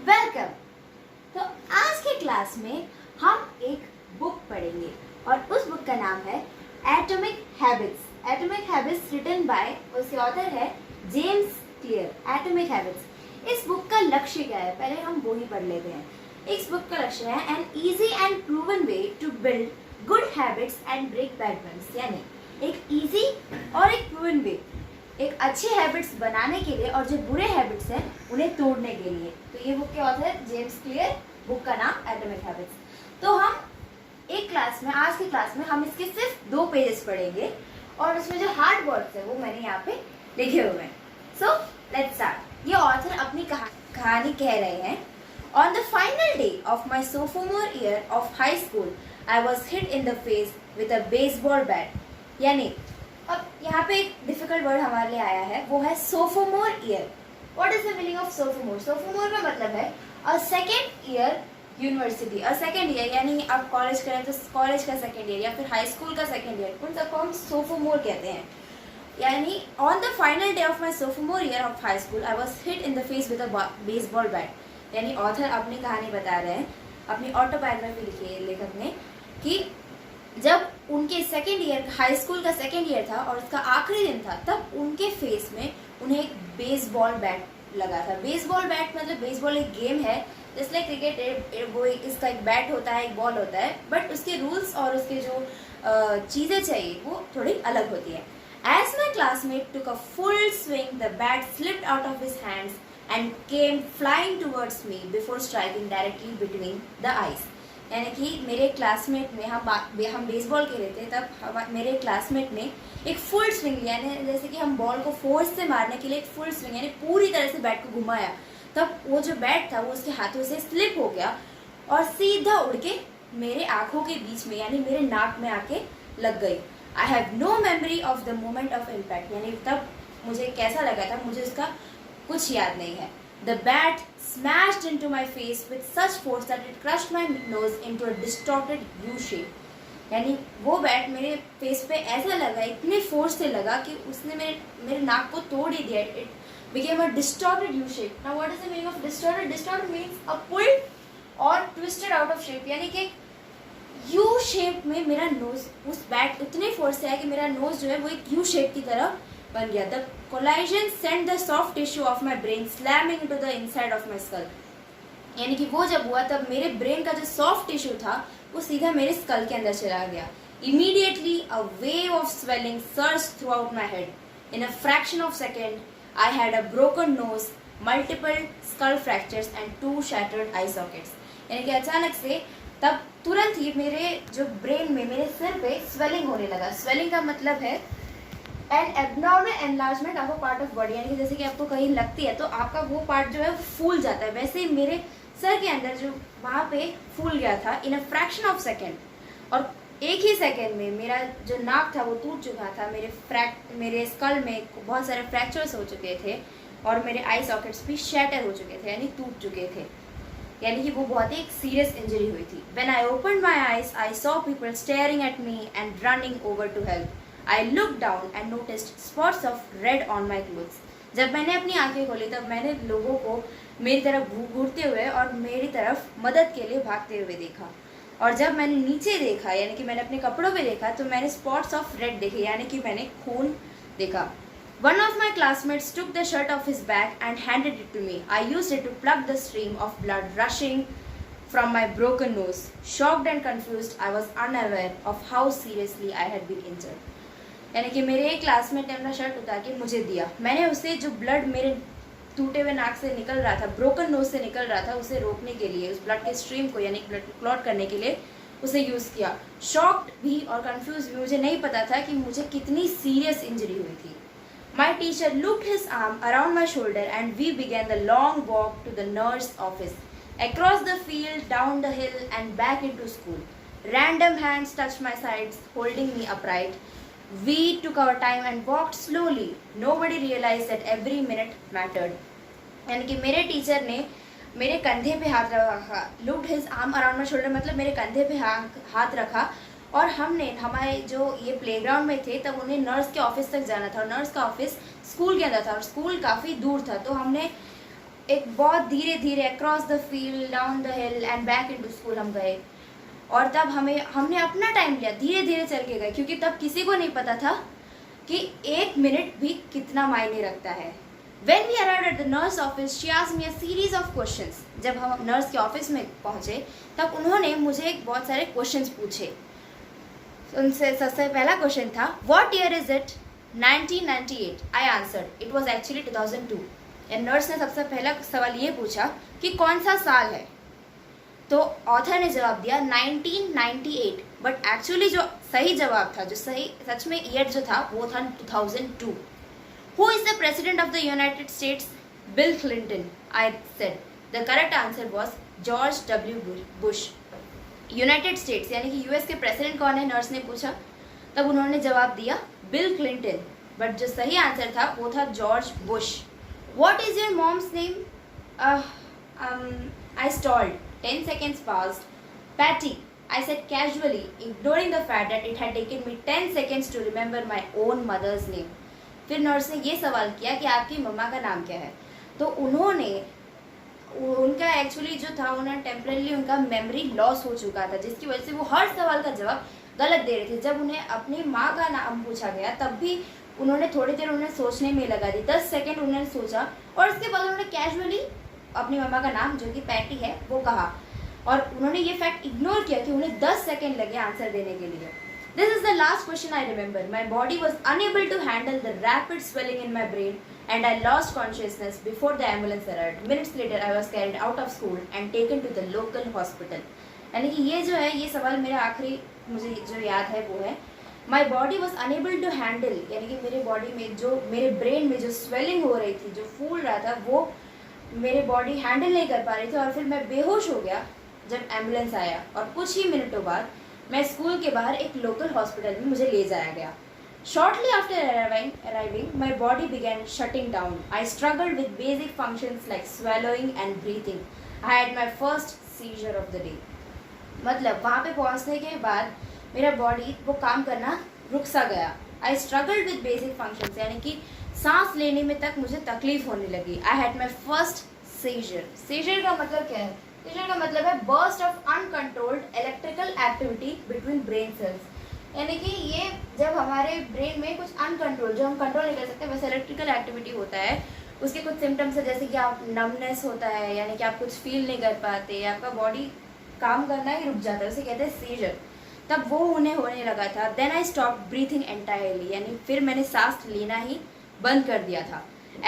Welcome. तो आज के क्लास में हम एक बुक पढ़ेंगे और उस बुक का नाम है atomic habits. Atomic habits written by, उसके ऑथर है जेम्स क्लियर। एटॉमिक हैबिट्स, इस बुक का लक्ष्य क्या है पहले हम वो ही पढ़ लेते हैं। इस बुक का लक्ष्य है an easy and proven way to build good habits and break bad ones, यानी एक इजी और एक प्रूवन वे, एक अच्छे हैबिट्स बनाने के लिए और जो बुरे हैबिट्स हैं उन्हें तोड़ने के लिए। तो ये बुक के ऑथर जेम्स क्लियर, बुक का नाम एटॉमिक हैबिट्स। तो हम एक क्लास में, आज की क्लास में हम इसके सिर्फ 2 पेजेस पढ़ेंगे और उसमें जो हार्ड वर्ड्स है वो मैंने यहाँ पे लिखे हुए हैं। So let's start. ये ऑथर अपनी कहानी कह रहे हैं। On the final day of my sophomore year of high school I was hit in the face with a baseball bat. यानी अब यहाँ पे एक डिफिकल्ट वर्ड हमारे लिए आया है, वो है sophomore year. What is the meaning of sophomore? Sophomore का मतलब है a second year university. A second year यानी आप कॉलेज करें तो कॉलेज का सेकेंड ईयर या फिर हाई स्कूल का सेकेंड ईयर, उन सबको हम सोफोमोर कहते हैं। यानी on the final day of my sophomore year of high school I was hit in the face with a baseball bat. यानी ऑथर अपनी कहानी बता रहे हैं, अपनी ऑटोबायोग्राफी लिखी है लेखक ने, कि जब उनके सेकेंड ईयर, हाई स्कूल का सेकेंड ईयर था और उसका आखिरी दिन था, तब उनके फेस में उन्हें एक बेसबॉल बैट लगा था। बेसबॉल बैट मतलब बेसबॉल एक गेम है, जैसे क्रिकेट, वो इसका एक बैट होता है, एक बॉल होता है, बट उसके रूल्स और उसके जो चीज़ें चाहिए वो थोड़ी अलग होती है। As my classmate took a full swing the bat slipped out of his hands and came flying towards me before striking directly between the eyes. यानी कि मेरे क्लासमेट में, हम बेसबॉल खेल रहे थे तब मेरे क्लासमेट ने एक फुल स्विंग लिया, यानी जैसे कि हम बॉल को फोर्स से मारने के लिए एक फुल स्विंग यानी पूरी तरह से बैट को घुमाया, तब वो जो बैट था वो उसके हाथों से स्लिप हो गया और सीधा उड़ के मेरे आंखों के बीच में यानी मेरे नाक में आके लग गई। I have no memory of the moment of impact, यानी तब मुझे कैसा लगा था मुझे उसका कुछ याद नहीं है। The bat smashed into my face with such force that it crushed my nose into a distorted U shape. यानी वो बैट मेरे फेस पे ऐसा लगा, इतने फोर्स से लगा कि उसने मेरे नाक को तोड़ ही दिया। It became a distorted U shape. Now what is the meaning of distorted? Distorted means a pulled or twisted out of shape. यानी कि U shape में मेरा नोज, उस बैट उतने फोर्स से आया कि मेरा नोज जो है वो एक U shape की तरह बन गया। The collision sent the soft tissue of my brain slamming into the inside of my skull. यानी कि वो जब हुआ तब मेरे ब्रेन का जो सॉफ्ट टिश्यू था वो सीधा मेरे स्कल के अंदर चला गया। Immediately a wave of swelling surged throughout my head. In a fraction of a second, I had a broken nose, multiple skull fractures and 2 shattered eye sockets. यानी कि अचानक से तब तुरंत ही मेरे जो ब्रेन में, मेरे सिर पे स्वेलिंग होने लगा। स्वेलिंग का मतलब है N abnormal enlargement of a part of body, यानी कि जैसे कि आपको कहीं लगती है तो आपका वो पार्ट जो है फूल जाता है, वैसे ही मेरे सर के अंदर जो वहाँ पे फूल गया था इन अ फ्रैक्शन ऑफ सेकेंड। और एक ही सेकेंड में मेरा जो नाक था वो टूट चुका था, मेरे स्कल में बहुत सारे फ्रैक्चर्स हो चुके थे और मेरे आई सॉकेट्स भी शैटर हो चुके थे यानी टूट चुके थे, यानी कि वो बहुत ही एक सीरियस इंजरी हुई थी। When I opened my eyes I saw people staring at me and running over to help. I looked down and noticed spots of red on my clothes. जब मैंने अपनी आंखें खोली तब मैंने लोगों को मेरी तरफ घूरते हुए और मेरी तरफ मदद के लिए भागते हुए देखा। और जब मैंने नीचे देखा यानी कि मैंने अपने कपड़ों पे देखा तो मैंने स्पॉट्स ऑफ रेड देखे, यानी कि मैंने खून देखा। One of my classmates took the shirt off his back and handed it to me. I used it to plug the stream of blood rushing from my broken nose. Shocked and confused, I was unaware of how seriously I had been injured. यानी कि मेरे एक classmate ने अपना shirt उतार के मुझे दिया, मैंने उसे जो ब्लड मेरे टूटे हुए नाक से निकल रहा था, ब्रोकन नोज से निकल रहा था, उसे रोकने के लिए, उस ब्लड के स्ट्रीम को यानी ब्लड क्लॉट करने के लिए उसे यूज़ किया। शॉक्ड भी और कंफ्यूज भी, मुझे नहीं पता था कि मुझे कितनी सीरियस इंजरी हुई थी। My teacher looked his arm around my shoulder and we began the long walk to the nurse office, across the field, down the hill and back into school. Random hands touch my sides holding me upright. We took our time and walked slowly. Nobody realized that every minute mattered. यानी कि मेरे teacher ने मेरे कंधे पे हाथ रखा, looked his arm around my shoulder मतलब मेरे कंधे पे हाथ रखा, और हमने, हमारे जो ये प्लेग्राउंड में थे तब उन्हें नर्स के ऑफिस तक जाना था और नर्स का ऑफिस स्कूल के अंदर था और स्कूल काफ़ी दूर था, तो हमने एक बहुत धीरे धीरे across the field, down the hill and back into school हम गए। और तब हमने अपना टाइम लिया, धीरे धीरे चल के गए, क्योंकि तब किसी को नहीं पता था कि 1 मिनट भी कितना मायने रखता है। When we arrived at the nurse office, she asked me a series of questions. जब हम नर्स के ऑफिस में पहुंचे तब उन्होंने मुझे बहुत सारे क्वेश्चंस पूछे। उनसे सबसे पहला क्वेश्चन था, What year is it? 1998. I answered. It was actually 2002. Nurse ने सबसे पहला सवाल ये पूछा कि कौन सा साल है, तो ऑथर ने जवाब दिया 1998, बट एक्चुअली जो सही जवाब था, जो सही सच में ईयर जो था वो था 2002। Who is the president of the United States? Bill Clinton. I said. The correct answer was George W. Bush. United states यानी कि यूएस के प्रेसिडेंट कौन है, नर्स ने पूछा। तब उन्होंने जवाब दिया बिल क्लिंटन, बट जो सही आंसर था वो था George Bush. What is your mom's name? I stalled. 10 seconds passed. Patty, I said casually, ignoring the fact that it had taken me 10 seconds to remember my own mother's name. फिर nurse ने ये सवाल किया कि आपकी मम्मा का नाम क्या है, तो उन्होंने उनका एक्चुअली जो था, उन्होंने टेम्परेली उनका मेमोरी लॉस हो चुका था, जिसकी वजह से वो हर सवाल का जवाब गलत दे रहे थे। जब उन्हें अपनी माँ का नाम पूछा गया तब भी उन्होंने थोड़ी देर सोचने में लगा दी, 10 सेकेंड उन्होंने सोचा और उसके बाद उन्होंने कैजुअली अपनी मम्मा का नाम जो कि पैटी है वो कहा, और उन्होंने ये फैक्ट इग्नोर किया कि उन्हें 10 सेकेंड लगे आंसर देने के लिए। This is the last question I remember. My body was unable to handle the rapid swelling in my brain and I lost consciousness before the ambulance arrived. Minutes later, I was carried out of school and taken to the local hospital. यानी कि ये जो है, ये सवाल मेरा आखिरी मुझे जो याद है वो है, My body was unable to handle, यानी कि मेरे बॉडी में जो, मेरे ब्रेन में जो स्वेलिंग हो रही थी, जो फूल रहा था, वो मेरे बॉडी हैंडल नहीं कर पा रही थी, और फिर मैं बेहोश हो गया जब एम्बुलेंस आया, और कुछ ही मिनटों बाद मैं स्कूल के बाहर एक लोकल हॉस्पिटल में मुझे ले जाया गया। Shortly after arriving, my body began shutting down. I struggled with basic functions like swallowing and breathing. I had my first seizure of the day. मतलब वहाँ पे पहुँचने के बाद मेरा बॉडी वो काम करना रुक सा गया। I struggled with basic functions, यानी कि सांस लेने में तक मुझे तकलीफ होने लगी। I had my first seizure. Seizure का मतलब क्या है? Seizure का मतलब है burst of uncontrolled electrical activity between brain cells. यानी कि ये जब हमारे ब्रेन में कुछ अनकंट्रोल, जो हम कंट्रोल नहीं कर सकते, वैसे इलेक्ट्रिकल एक्टिविटी होता है, उसके कुछ सिम्टम्स है, जैसे कि आप नमनेस होता है, यानी कि आप कुछ फील नहीं कर पाते, आपका बॉडी काम करना ही रुक जाता है, उसे कहते हैं सीजर। तब वो उन्हें होने लगा था। Then I stop breathing entirely, यानी फिर मैंने सांस लेना ही बंद कर दिया था।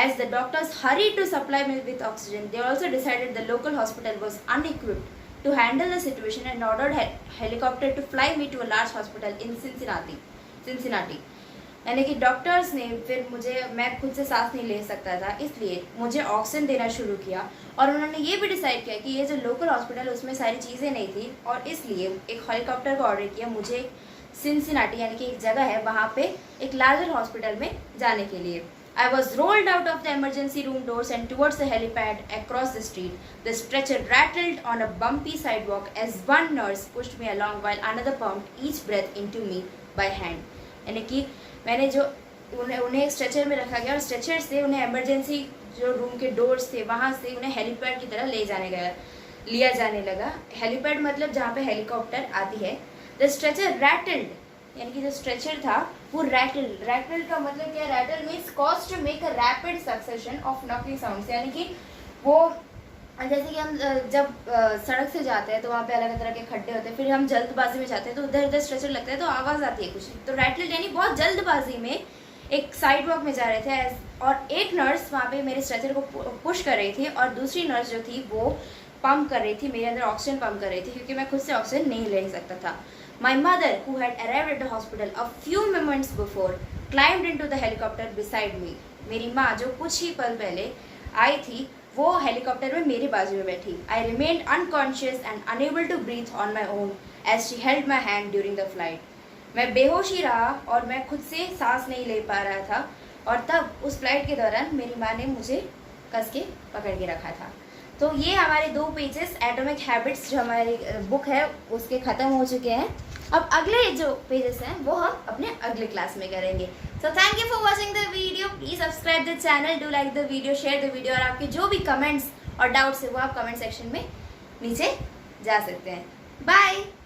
As the doctors hurried to supply me with oxygen, they also decided the local hospital was unequipped to handle the situation and ordered helicopter to fly me to a large hospital in Cincinnati. यानी कि doctors ने फिर मैं खुद से सांस नहीं ले सकता था, इसलिए मुझे ऑक्सीजन देना शुरू किया, और उन्होंने ये भी डिसाइड किया कि ये जो लोकल हॉस्पिटल उसमें सारी चीज़ें नहीं थी, और इसलिए एक हेलीकॉप्टर का ऑर्डर किया मुझे सिंसिनाटी, यानी कि एक जगह है वहाँ पे एक लार्जर हॉस्पिटल में जाने के लिए। I was rolled out of the emergency room doors and towards the helipad across the street. The stretcher rattled on a bumpy sidewalk as one nurse pushed me along while another pumped each breath into me by hand. यानी कि मैंने जो उन्हें stretcher में रखा गया, और stretcher से उन्हें इमरजेंसी जो रूम के डोर्स थे वहाँ से उन्हें हेलीपैड की तरह लिया जाने लगा। हेलीपैड मतलब जहाँ पे हेलीकॉप्टर आती है। द स्ट्रेचर रैटल्ड, यानी कि जो स्ट्रेचर था वो रैटल का मतलब क्या? Rattle means cause to make a rapid succession of knocking sounds, यानी कि वो जैसे कि हम जब सड़क से जाते हैं तो वहाँ पे अलग तरह के खड्डे होते हैं, फिर हम जल्दबाजी में जाते हैं तो उधर उधर स्ट्रेचर लगता है तो आवाज़ आती है कुछ, तो रैटल यानी बहुत जल्दबाजी में एक साइड वॉक में जा रहे थे, और एक नर्स वहाँ पे मेरे स्ट्रेचर को पुश कर रही थी, और दूसरी नर्स जो थी वो पंप कर रही थी, मेरे अंदर ऑक्सीजन पंप कर रही थी, क्योंकि मैं खुद से ऑक्सीजन नहीं ले सकता था। My mother, who had arrived at the hospital a few moments before, climbed into the helicopter beside me. मेरी माँ जो कुछ ही पल पहले आई थी वो हेलीकॉप्टर में मेरे बाजू में बैठी। I remained unconscious and unable to breathe on my own as she held my hand during the flight. मैं बेहोश ही रहा और मैं खुद से सांस नहीं ले पा रहा था, और तब उस फ्लाइट के दौरान मेरी माँ ने मुझे कस के पकड़ के रखा था। तो ये हमारे 2 पेजेस एटॉमिक हैबिट्स जो हमारी बुक है उसके ख़त्म हो चुके हैं। अब अगले जो पेजेस हैं वो हम अपने अगले क्लास में करेंगे। So thank you for watching the video. Please subscribe the channel, do like the video, share the video और आपके जो भी comments और doubts है वो आप comment section में नीचे जा सकते हैं. Bye.